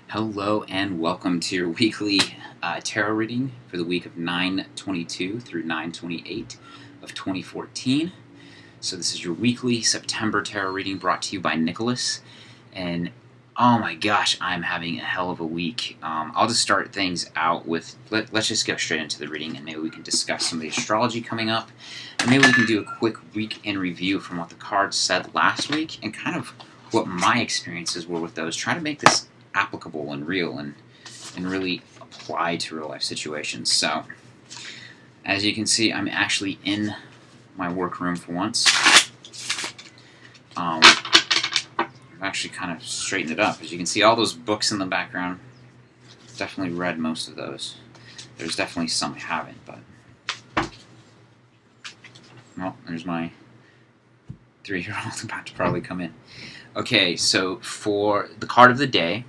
Hello and welcome to your weekly tarot reading for the week of 9/22 through 9/28 of 2014. So this is your weekly September tarot reading brought to you by Nicholas. And oh my gosh, I'm having a hell of a week. I'll just start things out with, let's just go straight into the reading and maybe we can discuss some of the astrology coming up. And maybe we can do a quick week in review from what the cards said last week and kind of what my experiences were with those. Try to make this applicable and real and really apply to real life situations. So, as you can see, I'm actually in my workroom for once. I've actually kind of straightened it up. As you can see, all those books in the background, definitely read most of those. There's definitely some I haven't, but well, there's my 3-year-old about to probably come in. Okay, so for the card of the day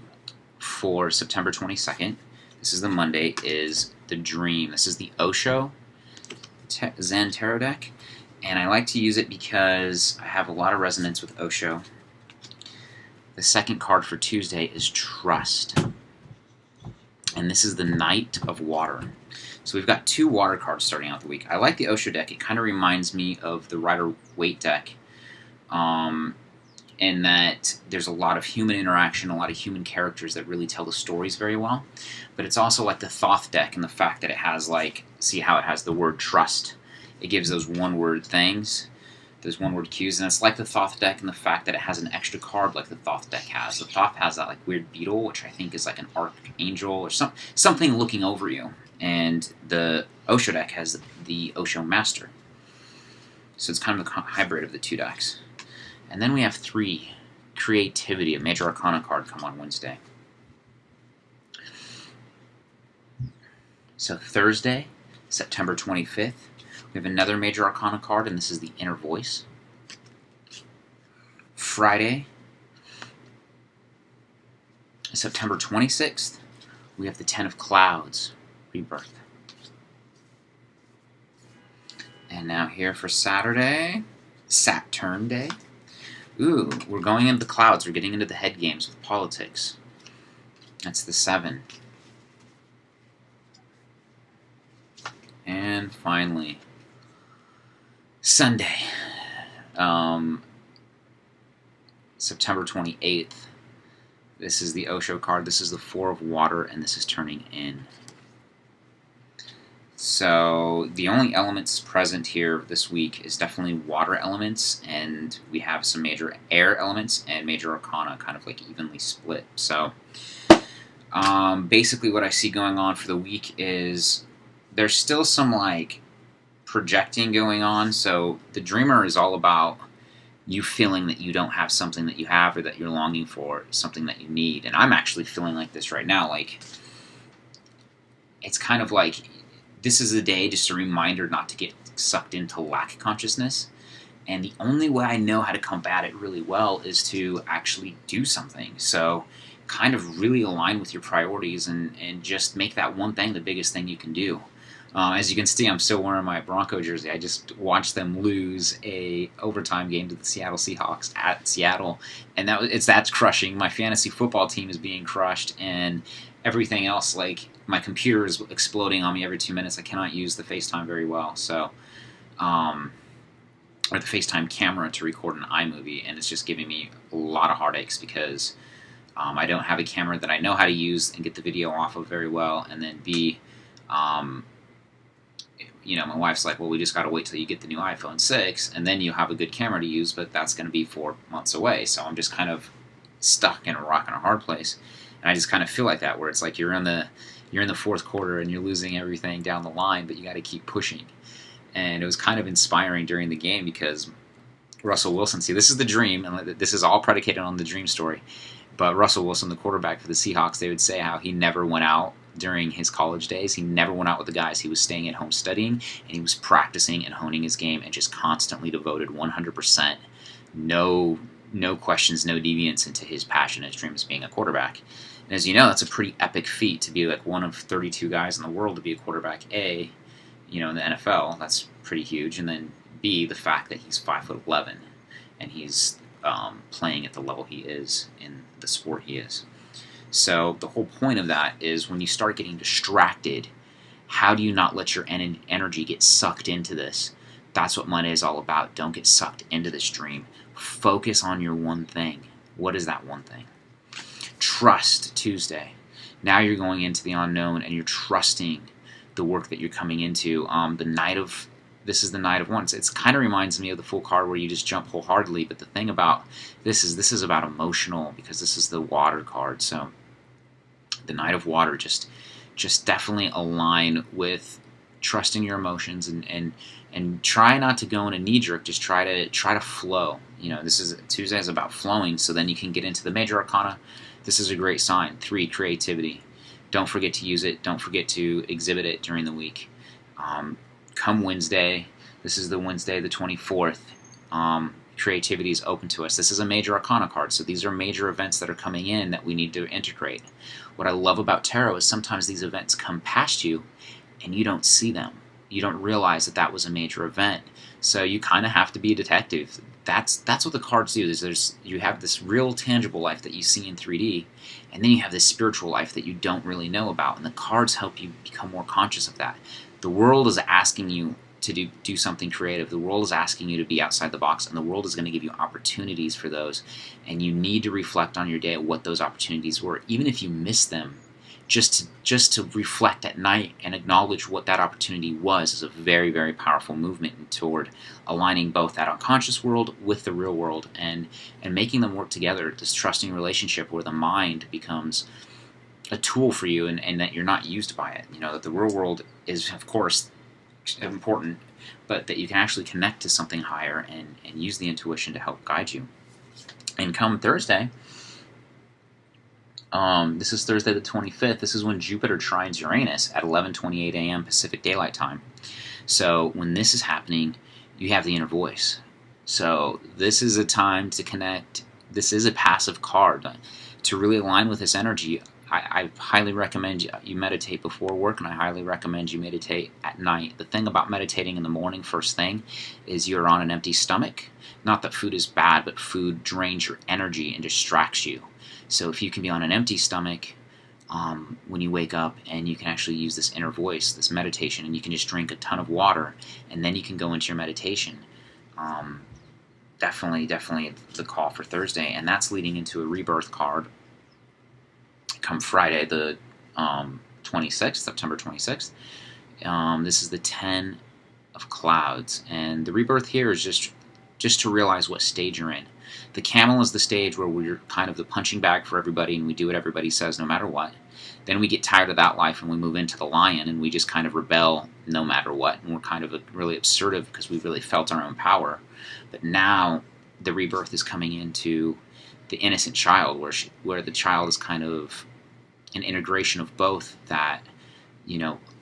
for September 22nd, this is the Monday, is the Dream. This is the Osho Zen Tarot deck, and I like to use it because I have a lot of resonance with Osho. The second card for Tuesday is Trust, and this is the Knight of Water. So we've got two water cards starting out the week. I like the Osho deck. It kind of reminds me of the Rider-Waite deck, in that there's a lot of human interaction, a lot of human characters that really tell the stories very well. But it's also like the Thoth deck in the fact that it has, like, see how it has the word trust. It gives those one-word things, those one-word cues, and it's like the Thoth deck in the fact that it has an extra card like the Thoth deck has. The Thoth has that like weird beetle, which I think is like an archangel or something looking over you. And the Osho deck has the Osho Master. So it's kind of a hybrid of the two decks. And then we have 3, Creativity, a Major Arcana card, come on Wednesday. So Thursday, September 25th, we have another Major Arcana card, and this is the Inner Voice. Friday, September 26th, we have the 10 of Clouds, Rebirth. And now here for Saturday, Saturn Day. Ooh, we're going into the clouds. We're getting into the head games with politics. That's the 7. And finally, Sunday, September 28th. This is the Osho card. This is the 4 of Water, and this is turning in. So the only elements present here this week is definitely water elements, and we have some major air elements and major arcana kind of like evenly split. So basically what I see going on for the week is there's still some like projecting going on. So the Dreamer is all about you feeling that you don't have something that you have or that you're longing for, something that you need. And I'm actually feeling like this right now. Like, it's kind of like this is a day, just a reminder not to get sucked into lack consciousness. And the only way I know how to combat it really well is to actually do something. So kind of really align with your priorities and just make that one thing the biggest thing you can do. As you can see, I'm still wearing my Bronco jersey. I just watched them lose a overtime game to the Seattle Seahawks at Seattle, and that's crushing. My fantasy football team is being crushed, and everything else, like my computer is exploding on me every 2 minutes. I cannot use the FaceTime very well, so or the FaceTime camera to record an iMovie, and it's just giving me a lot of heartaches because I don't have a camera that I know how to use and get the video off of very well, and then B, you know, my wife's like, well, we just got to wait till you get the new iPhone 6, and then you'll have a good camera to use, but that's going to be 4 months away. So I'm just kind of stuck in a rock and a hard place. And I just kind of feel like that, where it's like you're in the fourth quarter and you're losing everything down the line, but you got to keep pushing. And it was kind of inspiring during the game because Russell Wilson, see, this is the Dream, and this is all predicated on the Dream story. But Russell Wilson, the quarterback for the Seahawks, they would say how he never went out during his college days. He never went out with the guys. He was staying at home studying, and he was practicing and honing his game and just constantly devoted 100%. No questions, no deviance into his passion, his dream as being a quarterback. And as you know, that's a pretty epic feat to be like one of 32 guys in the world to be a quarterback. A, you know, in the NFL, that's pretty huge. And then B, the fact that he's 5'11", and he's playing at the level he is in the sport he is. So the whole point of that is when you start getting distracted, how do you not let your energy get sucked into this? That's what Monday is all about. Don't get sucked into this dream. Focus on your one thing. What is that one thing? Trust Tuesday. Now you're going into the unknown and you're trusting the work that you're coming into. This is the Knight of Wands. It kind of reminds me of the Fool card where you just jump wholeheartedly. But the thing about this is about emotional, because this is the Water card. So the Knight of Water just definitely align with trusting your emotions and try not to go in a knee jerk. Just try to flow. Tuesday is about flowing. So then you can get into the major arcana. This is a great sign. 3, creativity. Don't forget to use it. Don't forget to exhibit it during the week. Come Wednesday, this is the Wednesday the 24th, creativity is open to us. This is a major arcana card, so these are major events that are coming in that we need to integrate. What I love about tarot is sometimes these events come past you and you don't see them. You don't realize that was a major event. So you kind of have to be a detective. That's what the cards do. You have this real tangible life that you see in 3D, and then you have this spiritual life that you don't really know about, and the cards help you become more conscious of that. The world is asking you to do something creative. The world is asking you to be outside the box, and the world is going to give you opportunities for those, and you need to reflect on your day what those opportunities were. Even if you miss them, just to reflect at night and acknowledge what that opportunity was is a very, very powerful movement toward aligning both that unconscious world with the real world and making them work together. This trusting relationship where the mind becomes a tool for you and that you're not used by it. That the real world is, of course, important, but that you can actually connect to something higher and use the intuition to help guide you. And come Thursday, this is Thursday the 25th. This is when Jupiter trines Uranus at 11:28 a.m. Pacific Daylight Time. So when this is happening, you have the inner voice. So this is a time to connect. This is a passive card. To really align with this energy, I highly recommend you meditate before work, and I highly recommend you meditate at night. The thing about meditating in the morning first thing is you're on an empty stomach. Not that food is bad, but food drains your energy and distracts you. So if you can be on an empty stomach when you wake up, and you can actually use this inner voice, this meditation, and you can just drink a ton of water, and then you can go into your meditation. Definitely the call for Thursday, and that's leading into a Rebirth card come Friday, the 26th, September 26th. This is the 10 of Clouds, and the Rebirth here is just to realize what stage you're in. The Camel is the stage where we're kind of the punching bag for everybody, and we do what everybody says no matter what. Then we get tired of that life and we move into the Lion, and we just kind of rebel no matter what, and we're kind of really assertive because we've really felt our own power. But now the Rebirth is coming into the innocent child, where the child is kind of an integration of both, that,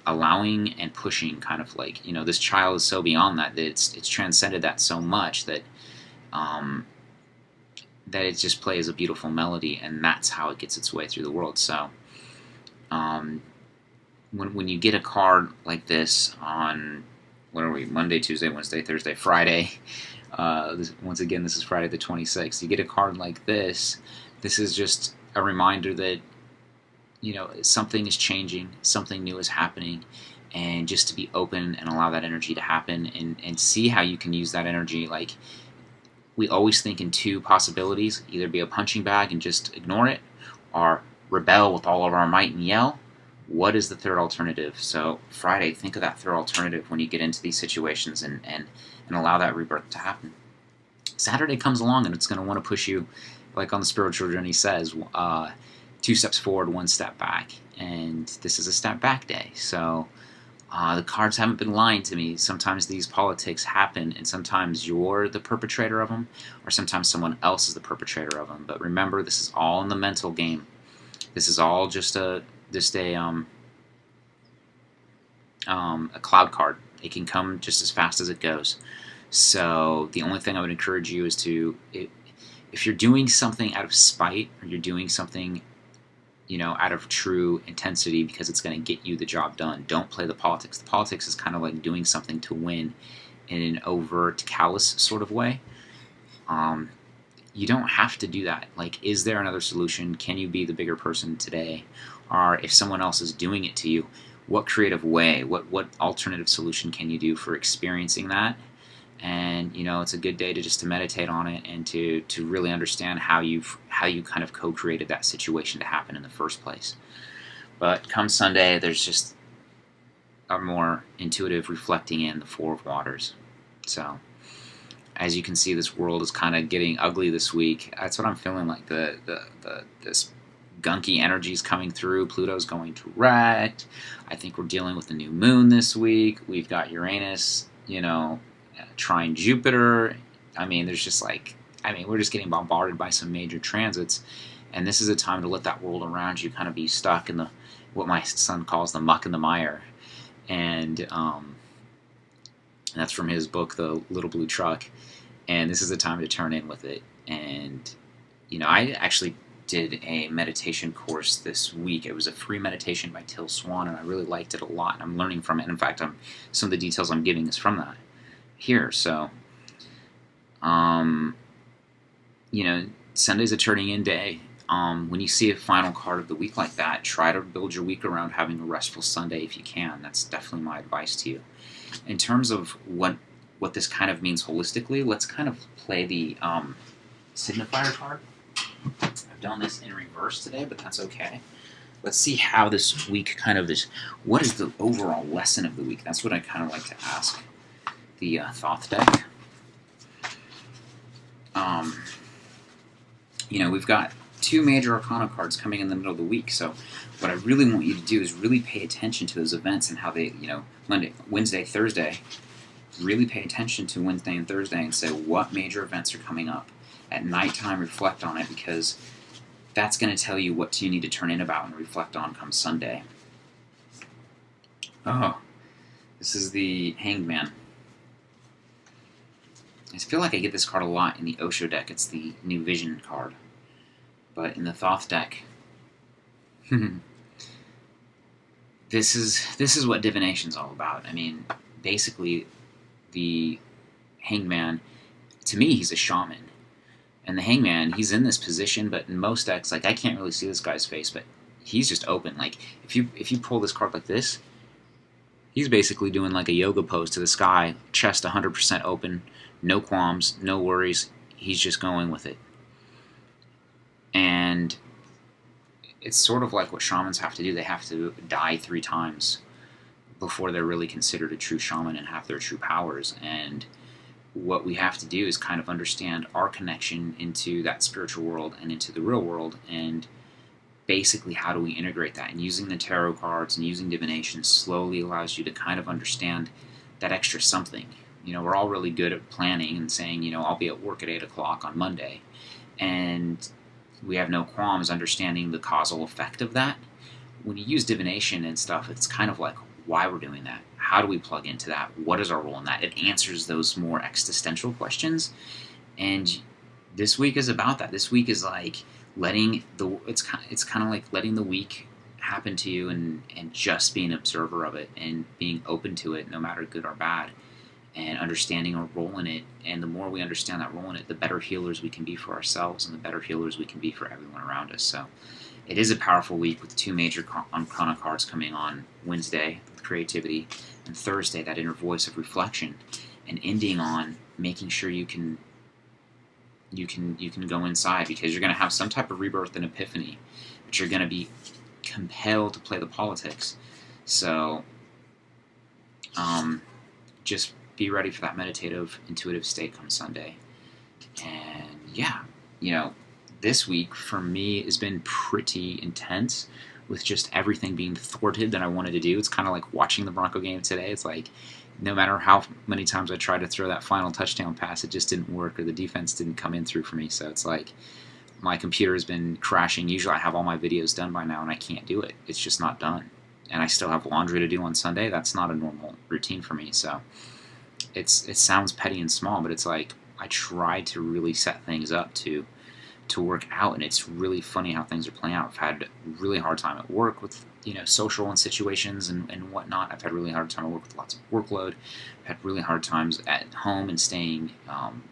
allowing and pushing, kind of like, this child is so beyond that it's transcended that so much that that it just plays a beautiful melody, and that's how it gets its way through the world. So when you get a card like this on, what are we, Monday, Tuesday, Wednesday, Thursday, Friday, once again, this is Friday the 26th, you get a card like this is just a reminder that, something is changing, something new is happening, and just to be open and allow that energy to happen and see how you can use that energy. Like, we always think in two possibilities: either be a punching bag and just ignore it, or rebel with all of our might and yell. What is the third alternative? So Friday, think of that third alternative when you get into these situations and allow that rebirth to happen. Saturday comes along and it's going to want to push you, like on the spiritual journey says, 2 steps forward, 1 step back. And this is a step back day. So the cards haven't been lying to me. Sometimes these politics happen, and sometimes you're the perpetrator of them, or sometimes someone else is the perpetrator of them. But remember, this is all in the mental game. This is all just a cloud card. It can come just as fast as it goes. So the only thing I would encourage you is to, if you're doing something out of spite, or you're doing something, out of true intensity because it's going to get you the job done, don't play the politics. The politics is kind of like doing something to win in an overt, callous sort of way. you don't have to do that. Like, is there another solution? Can you be the bigger person today? Or if someone else is doing it to you, what creative way, what alternative solution can you do for experiencing that? And it's a good day to meditate on it and to really understand how you kind of co-created that situation to happen in the first place. But come Sunday, there's just a more intuitive reflecting in the Four of Waters. So as you can see, this world is kind of getting ugly this week. That's what I'm feeling like. This gunky energy is coming through. Pluto's going direct. I think we're dealing with the new moon this week. We've got Uranus, trine Jupiter. I mean, we're just getting bombarded by some major transits, and this is a time to let that world around you kind of be stuck in what my son calls the muck and the mire. And that's from his book, The Little Blue Truck. And this is a time to turn in with it. And, I actually did a meditation course this week. It was a free meditation by Till Swan, and I really liked it a lot. And I'm learning from it. And in fact, some of the details I'm giving is from that here. So, Sunday's a turning in day. When you see a final card of the week like that, try to build your week around having a restful Sunday if you can. That's definitely my advice to you. In terms of what this kind of means holistically, let's kind of play the Signifier card. I've done this in reverse today, but that's okay. Let's see how this week kind of is. What is the overall lesson of the week? That's what I kind of like to ask the Thoth deck. We've got two major arcana cards coming in the middle of the week, so what I really want you to do is really pay attention to those events and how they, Monday, Wednesday, Thursday, really pay attention to Wednesday and Thursday and say what major events are coming up. At nighttime, reflect on it, because that's going to tell you what you need to turn in about and reflect on come Sunday. Oh, this is the Hanged Man. I feel like I get this card a lot in the Osho deck. It's the New Vision card. But in the Thoth deck, this is what divination's all about. I mean, basically, the Hanged Man, to me, he's a shaman. And the Hanged Man, he's in this position, but in most decks, like, I can't really see this guy's face, but he's just open. Like, if you pull this card like this, he's basically doing like a yoga pose to the sky, chest 100% open, no qualms, no worries. He's just going with it. And it's sort of like what shamans have to do. They have to die 3 times before they're really considered a true shaman and have their true powers. And what we have to do is kind of understand our connection into that spiritual world and into the real world, and basically how do we integrate that. And using the tarot cards and using divination slowly allows you to kind of understand that extra something. We're all really good at planning and saying, I'll be at work at 8 o'clock on Monday. And we have no qualms understanding the causal effect of that. When you use divination and stuff, it's kind of like why we're doing that. How do we plug into that? What is our role in that? It answers those more existential questions. And this week is about that. This week is like it's kind of like letting the week happen to you and just being an observer of it and being open to it, no matter good or bad, and understanding our role in it. And the more we understand that role in it, the better healers we can be for ourselves and the better healers we can be for everyone around us. So it is a powerful week with 2 major arcana cards coming on Wednesday, creativity, and Thursday, that inner voice of reflection, and ending on making sure you can go inside, because you're going to have some type of rebirth and epiphany, but you're going to be compelled to play the politics. So just be ready for that meditative, intuitive state come Sunday. And yeah, this week for me has been pretty intense with just everything being thwarted that I wanted to do. It's kind of like watching the Bronco game today. It's like no matter how many times I tried to throw that final touchdown pass, it just didn't work, or the defense didn't come in through for me. So it's like my computer has been crashing. Usually I have all my videos done by now, and I can't do it. It's just not done. And I still have laundry to do on Sunday. That's not a normal routine for me. So it sounds petty and small, but it's like I tried to really set things up to to work out, and it's really funny how things are playing out. I've had a really hard time at work with social and situations and whatnot. I've had a really hard time at work with lots of workload. I've had really hard times at home and staying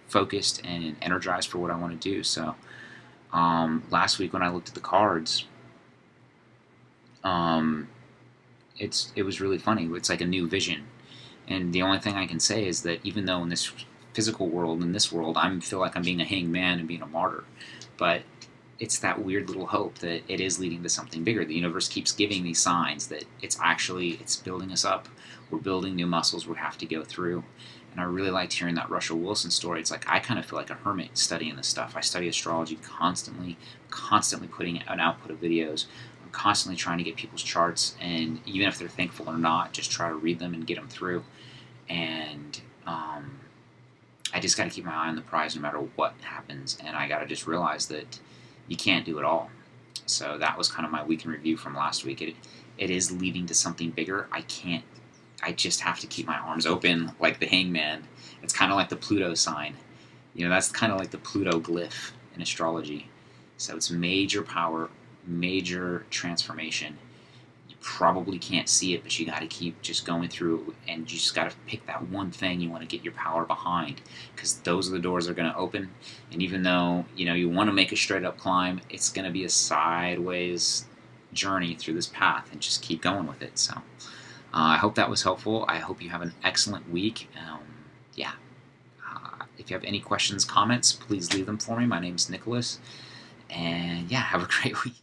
focused and energized for what I want to do. So last week when I looked at the cards, it was really funny. It's like a new vision, and the only thing I can say is that even though in this physical world, in this world, I feel like I'm being a hanged man and being a martyr, but it's that weird little hope that it is leading to something bigger. The universe keeps giving these signs that it's building us up. We're building new muscles we have to go through. And I really liked hearing that Russell Wilson story. It's like I kind of feel like a hermit studying this stuff. I study astrology constantly putting an output of videos. I'm constantly trying to get people's charts, and even if they're thankful or not, just try to read them and get them through. And I just got to keep my eye on the prize no matter what happens, and I got to just realize that you can't do it all. So that was kind of my week in review from last week. It is leading to something bigger. I just have to keep my arms open like the hangman. It's kind of like the Pluto sign. That's kind of like the Pluto glyph in astrology. So it's major power, major transformation. You probably can't see it, but you got to keep just going through, and you just got to pick that one thing you want to get your power behind, because those are the doors that are going to open. And even though you want to make a straight up climb, it's going to be a sideways journey through this path, and just keep going with it. So I hope that was helpful. I hope you have an excellent week. If you have any questions, comments, please leave them for me. My name's Nicholas, and have a great week.